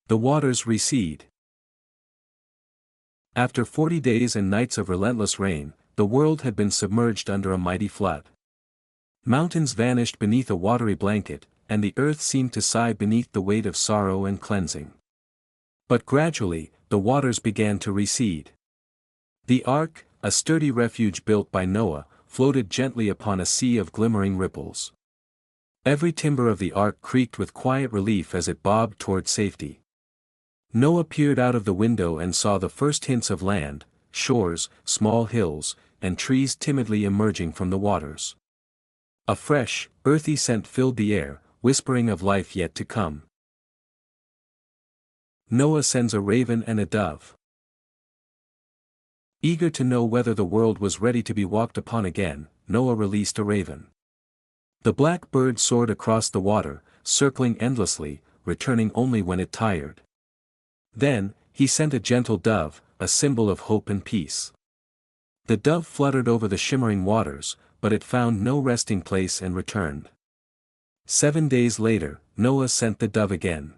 The waters recede. After 40 days and nights of relentless rain, the world had been submerged under a mighty flood. Mountains vanished beneath a watery blanket, and the earth seemed to sigh beneath the weight of sorrow and cleansing. But gradually, the waters began to recede. The ark, a sturdy refuge built by Noah, floated gently upon a sea of glimmering ripples. Every timber of the ark creaked with quiet relief as it bobbed toward safety. Noah peered out of the window and saw the first hints of land, shores, small hills, and trees timidly emerging from the waters. A fresh, earthy scent filled the air, whispering of life yet to come. Noah sends a raven and a dove. Eager to know whether the world was ready to be walked upon again, Noah released a raven. The black bird soared across the water, circling endlessly, returning only when it tired. Then, he sent a gentle dove, a symbol of hope and peace. The dove fluttered over the shimmering waters, but it found no resting place and returned. 7 days later, Noah sent the dove again.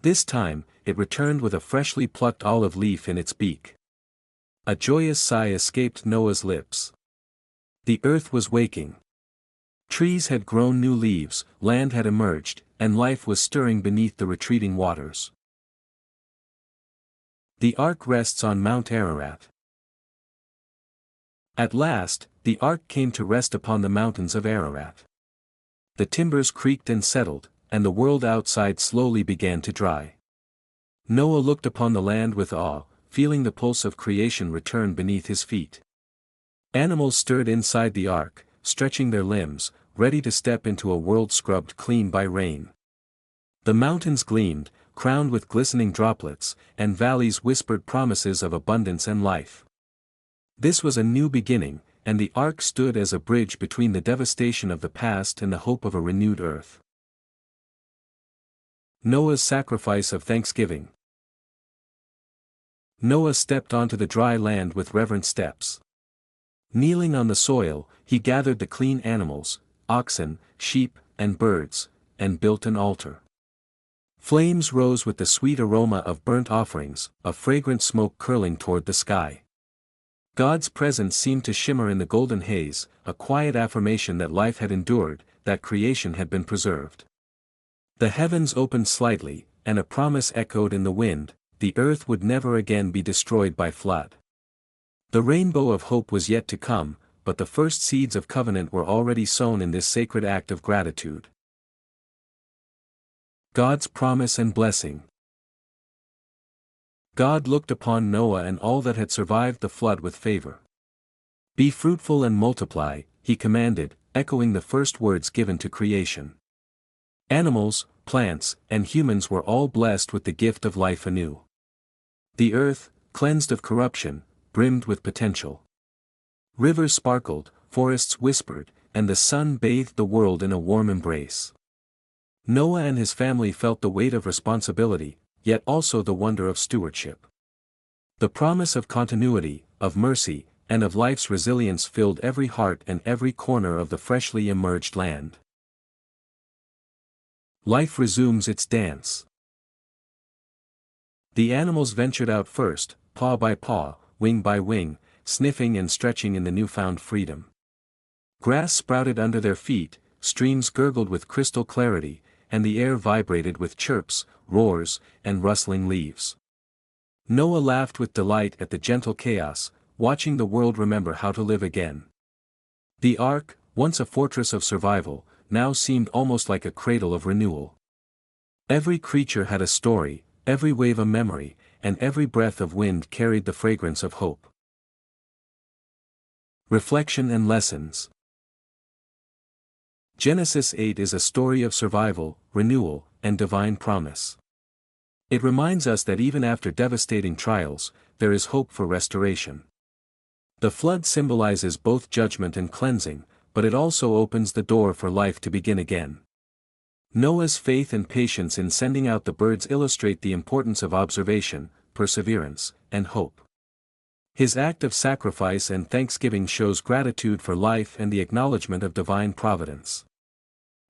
This time, it returned with a freshly plucked olive leaf in its beak. A joyous sigh escaped Noah's lips. The earth was waking. Trees had grown new leaves, land had emerged, and life was stirring beneath the retreating waters. The ark rests on Mount Ararat. At last, the ark came to rest upon the mountains of Ararat. The timbers creaked and settled, and the world outside slowly began to dry. Noah looked upon the land with awe, feeling the pulse of creation return beneath his feet. Animals stirred inside the ark, stretching their limbs, ready to step into a world scrubbed clean by rain. The mountains gleamed, crowned with glistening droplets, and valleys whispered promises of abundance and life. This was a new beginning, and the ark stood as a bridge between the devastation of the past and the hope of a renewed earth. Noah's sacrifice of thanksgiving. Noah stepped onto the dry land with reverent steps. Kneeling on the soil, he gathered the clean animals, oxen, sheep, and birds, and built an altar. Flames rose with the sweet aroma of burnt offerings, a fragrant smoke curling toward the sky. God's presence seemed to shimmer in the golden haze, a quiet affirmation that life had endured, that creation had been preserved. The heavens opened slightly, and a promise echoed in the wind: the earth would never again be destroyed by flood. The rainbow of hope was yet to come, but the first seeds of covenant were already sown in this sacred act of gratitude. God's promise and blessing. God looked upon Noah and all that had survived the flood with favor. "Be fruitful and multiply," he commanded, echoing the first words given to creation. Animals, plants, and humans were all blessed with the gift of life anew. The earth, cleansed of corruption, brimmed with potential. Rivers sparkled, forests whispered, and the sun bathed the world in a warm embrace. Noah and his family felt the weight of responsibility, yet also the wonder of stewardship. The promise of continuity, of mercy, and of life's resilience filled every heart and every corner of the freshly emerged land. Life resumes its dance. The animals ventured out first, paw by paw, wing by wing, sniffing and stretching in the newfound freedom. Grass sprouted under their feet, streams gurgled with crystal clarity, and the air vibrated with chirps, roars, and rustling leaves. Noah laughed with delight at the gentle chaos, watching the world remember how to live again. The ark, once a fortress of survival, now seemed almost like a cradle of renewal. Every creature had a story, every wave a memory, and every breath of wind carried the fragrance of hope. Reflection and lessons. Genesis 8 is a story of survival, renewal, and divine promise. It reminds us that even after devastating trials, there is hope for restoration. The flood symbolizes both judgment and cleansing, but it also opens the door for life to begin again. Noah's faith and patience in sending out the birds illustrate the importance of observation, perseverance, and hope. His act of sacrifice and thanksgiving shows gratitude for life and the acknowledgement of divine providence.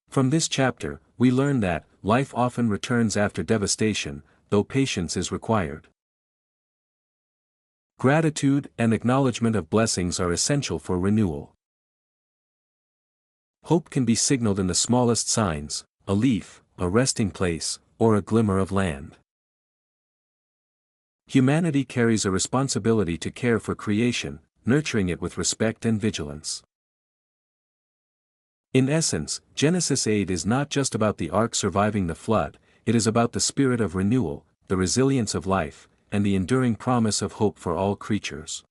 From this chapter, we learn that life often returns after devastation, though patience is required. Gratitude and acknowledgement of blessings are essential for renewal. Hope can be signaled in the smallest signs: a leaf, a resting place, or a glimmer of land. Humanity carries a responsibility to care for creation, nurturing it with respect and vigilance. In essence, Genesis 8 is not just about the ark surviving the flood, it is about the spirit of renewal, the resilience of life, and the enduring promise of hope for all creatures.